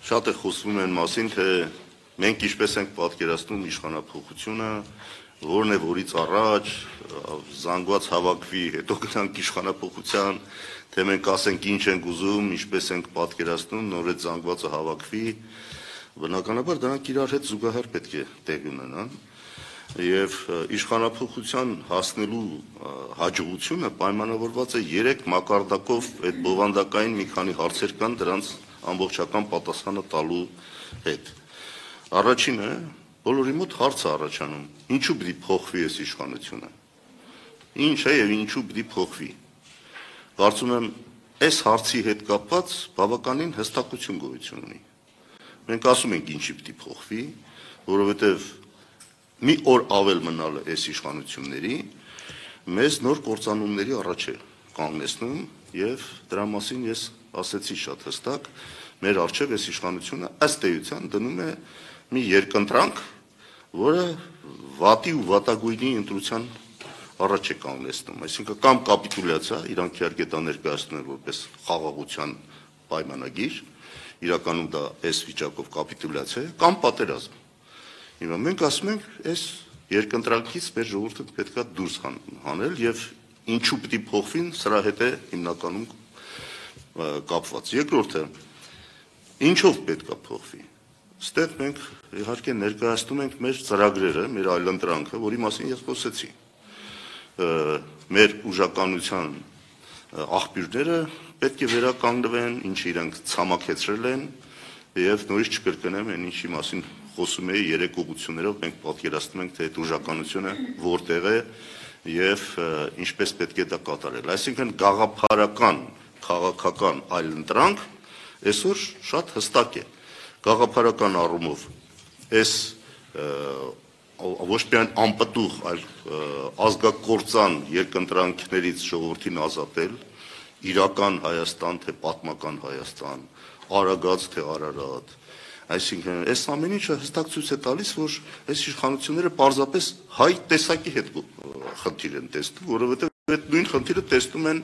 Շատ է խոսվում այն մասին, թե մենք ինչպես ենք պատկերացնում իշխանափոխությունը, որն է որից առաջ զանգված հավաքվի, հետո գնանք իշխանափոխության, թե մենք ասենք ինչ ենք ուզում, ինչպես ենք պատկերացնում, նոր այդ զանգվածը հավաքվի, բնականաբար դրանք իրար հետ զուգահեռ պետք է տեղի ունենան, եւ իշխանափոխության հասնելու հաջողությունը պայմանավորված է 3 մակարդակով, այդ բովանդակային մի քանի հարցեր կան, դրանց ամբողջական պատասխանը տալու հետ։ Առաջինը, բոլորի մոտ հարց է առաջանում, ինչու պիտի փոխվի այս իշխանությունը։ Ինչ է եւ ինչու պիտի փոխվի։ Կարծում եմ, այս հարցի հետ կապված բավականին հստակություն գոյություն ունի։ Մենք ասում ենք ինչի պիտի փոխվի, որովհետեւ մի օր ավել մնալը այս իշխանությունների մեզ նոր կործանումների առաջ է կանգնեցնում եւ դրա մասին ես ասեցի շատ հստակ, մեր առջև այս իշխանությունը ըստ էության դնում է մի երկընտրանք, որը վատի ու վատագույնի ընտրության առաջ է կանգնեցնում, այսինքն կամ կապիտուլյացիա, իրանք իհարկե դա ներկայացնում են որպես խաղաղության պայմանագիր, իրականում դա այս վիճակով կապիտուլյացիա է, կամ պատերազմ։ Հիմա մենք ասում ենք, այս երկընտրանքից մեր ժողովուրդը պետք է դուրս հանել եւ ինչու պիտի փոխվին, սրա հետ է հիմնականում կապված։ Երկրորդը, ինչով պետք է փոխվի։ Ստեղ մենք իհարկե ներկայացնում ենք մեր ծրագրերը, մեր այլընտրանքը, որի մասին ես խոսեցի։ Մեր ուժականության աղբյուրները պետք է վերականգնվեն, ինչը իրենք ցամաքեցրել են եւ նորից չկրկնեմ այն ինչի մասին խոսում էի 3 ուղղություններով մենք պատկերացնում ենք թե այդ ուժականությունը որտեղ է եւ ինչպես պետք է դա կատարել։ Այսինքն գաղափարական, քաղաքական այլընտրանք այսօր շատ հստակ է։ Գաղափարական առումով այս ոչ միայն անպտուղ, այլ ազգակործան երկընտրանքներից ժողովրդին ազատել, իրական Հայաստան թե պատմական Հայաստան, Արագած թե Արարատ, այսինքն այս ամեն ինչը հստակ ցույց է տալիս, որ այս իշխանությունները պարզապես հայ տեսակի հետ խնդիր են տեսնում, որովհետև այդ նույն խնդիրը տեսնում են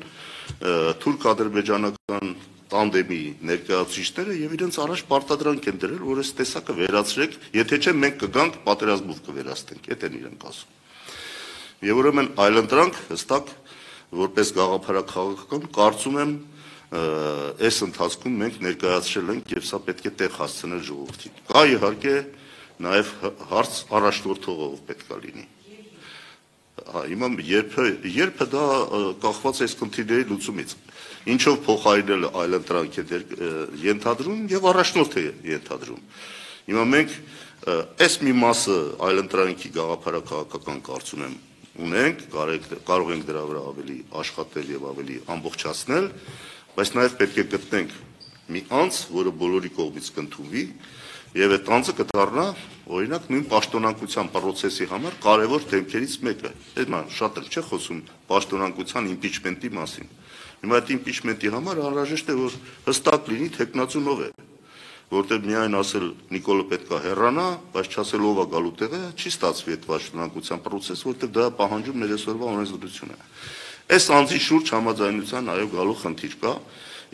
թուրք-ադրբեջանական տանդեմի ներկայացուցիչները եւ իրենց առաջ պարտադրանք են դրել, որ այս տեսակը վերացրեք, եթե չէ մենք կգանք պատերազմով կվերացնենք, այդ են իրենք ասում։ Եվ ուրեմն այլընտրանք հստակ որպես գաղափարաքաղաքական կարծում եմ այս ընթացքում մենք ներկայացրել ենք եւ սա պետք է տեղ հասցնել ժողովրդին։ Կա իհարկե նաեւ հարց առաջնորդողը ով պետք է լինի։ Հիմա երբը դա կախված է այս խնդիրների լուծումից։ Ինչով փոխարինել այլընտրանք է ենթադրում եւ առաջնորդ է ենթադրում։ Հիմա մենք այս մի մասը այլընտրանքի գաղափարաքաղաքական կարծում եմ ունենք, կարող ենք դրա վրա ավելի աշխատել եւ ավելի ամբողջացնել, բայց նաեւ պետք է գտնենք մի անձ, որը բոլորի կողմից կընդունվի եւ այդ անձը կդառնա օրինակ նույն պաշտոնանկության process-ի համար կարևոր դեմքերից մեկը։ Հիմա շատ էլ չէ խոսում պաշտոնանկության impeachment-ի մասին։ Հիմա այդ impeachment-ի համար անհրաժեշտ է որ հստակ լինի թեկնածուն ով է, որտեղ միայն ասել Նիկոլը պետքա հեռանա, բայց չասել ով է գալու տեղը, չի ստացվի այդ պաշտոնանկության process, որտեղ դա պահանջում մեր այսօրվա օրենսդրությունը։ Այս անձի շուրջ համաձայնության այո գալու խնդիր կա,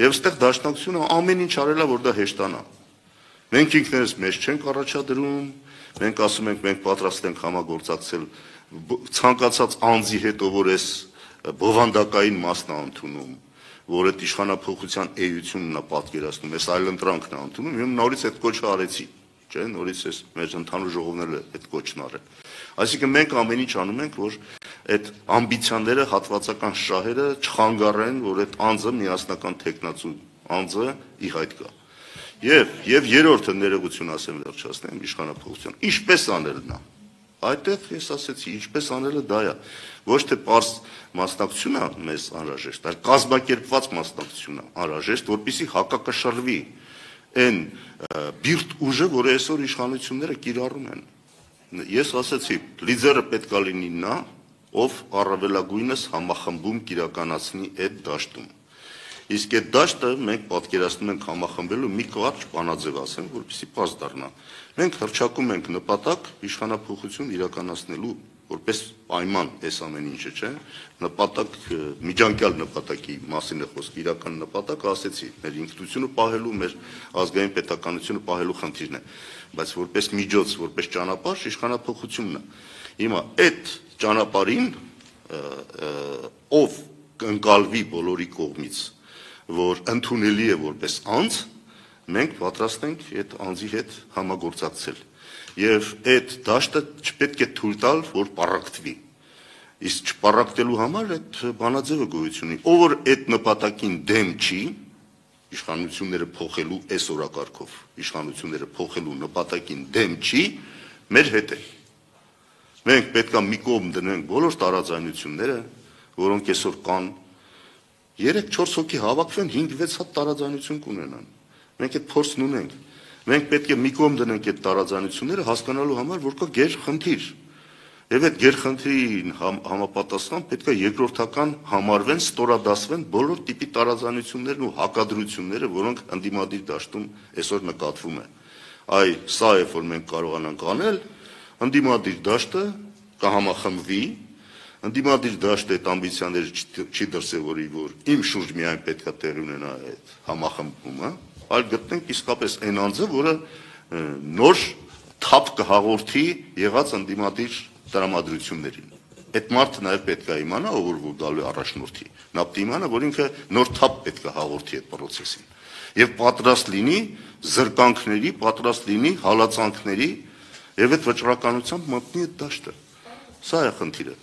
եւ այստեղ դաշնակցությունը ամեն ինչ արել է որ դա հեշտանա։ Մենք ինքներս մեզ չենք առաջադրում, մենք ասում ենք մենք պատրաստ ենք համագործակցել ցանկացած անձի հետ, որ այս բովանդակային մասն է ընդունում, որ այդ իշխանափոխության էությունն է պատկերացնում, այս այլընտրանքն է ընդունում, եւ նորից այդ կոչը արեցի, չէ՞, նորից էս մեր ընդհանուր ժողովները այդ կոչն արել։ Այսինքն մենք ամեն ինչ անում ենք, որ այդ ամբիցիաները, հատվածական շահերը չխանգարեն, որ այդ անձը միասնական տեխնացու անձը ի հայտ գա։ Եվ երրորդը ներողություն ասեմ վերջացնեմ իշխանափոխության։ Ինչպես անել նա։ Այդտեղ ես ասեցի, ինչպես անելը դա է։ Ոչ թե պարզ մասնակցություն է մեզ անհրաժեշտ, այլ կազմակերպված մասնակցություն է անհրաժեշտ, որպեսզի հակակշռվի այն բիրտ ուժը, որը այսօր իշխանությունները կիրառում են։ Ես ասեցի, լիդերը պետք է լինի նա, ով առավելագույնս համախմբում կիրականացնի այդ դաշտում։ Իսկ այդ դաշտը մենք պատկերացնում ենք համախմբելու մի կարճ բանաձև ասեմ, որպեսզի պարզ դառնա։ Մենք հռչակում ենք նպատակ իշխանափոխություն իրականացնելու որպես պայման այս ամեն ինչը, չէ, նպատակ, միջանկյալ նպատակի մասին է խոսք, իրական նպատակը ասեցի, մեր ինքնությունը պահելու, մեր ազգային պետականությունը պահելու խնդիրն է, բայց որպես միջոց, որպես ճանապարհ իշխանափոխությունն է։ Հիմա այդ ճանապարհին ով կընկալվի բոլորի կողմից, որ ընդունելի է որպես անձ, մենք պատրաստ ենք այդ անձի հետ համագործակցել։ Եվ այդ դաշտը չպետք է թույլ տալ, որ պառակտվի։ Իսկ չպառակտելու համար այդ բանաձևը գոյություն ունի։ Ով որ այդ նպատակին դեմ չի, իշխանությունները փոխելու այս օրակարգով, իշխանությունները փոխելու նպատակին դեմ չի, մեր հետ է։ Մենք պետք է մի կողմ դնենք բոլոր տարաձայնությունները, որոնք այսօր կան, 3-4 հոգի հավաքվեն 5-6 հատ տարաձայնություն կունենան։ Մենք այդ փորձն ունենք։ Մենք պետք է մի կողմ դնենք այդ տարաձայնությունները հասկանալու համար, որ կա գերխնդիր։ Եվ այդ գերխնդրին համապատասխան պետք է երկրորդական համարվեն, ստորադասվեն բոլոր տիպի տարաձայնություններն ու հակադրությունները, որոնք ընդդիմադիր դաշտում այսօր նկատվում է։ Այ սա է, որ մենք կարողանանք անել, ընդդիմադիր դաշտը կհամախմբվի, ընդդիմադիր դաշտը այդ ամբիցիաները չի դրսևորի, որ իմ շուրջ միայն պետք է տեղի ունենա այդ համախմբումը, այլ գտնենք իսկապես այն անձը, որը նոր թափ կհաղորդի եղած ընդդիմադիր տրամադրություններին։ Այդ մարդը նաև պետք է իմանա, ով որ գալու առաջնորդի։ Նա պետք է իմանա, որ ինքը նոր թափ պետք է հաղորդի այդ process-ին։ Եվ պատրաստ լինի զրկանքների, պատրաստ լինի հալածանքների, եւ այդ վճռականությամբ մտնի այդ դաշտը։ Սա է խնդիրը։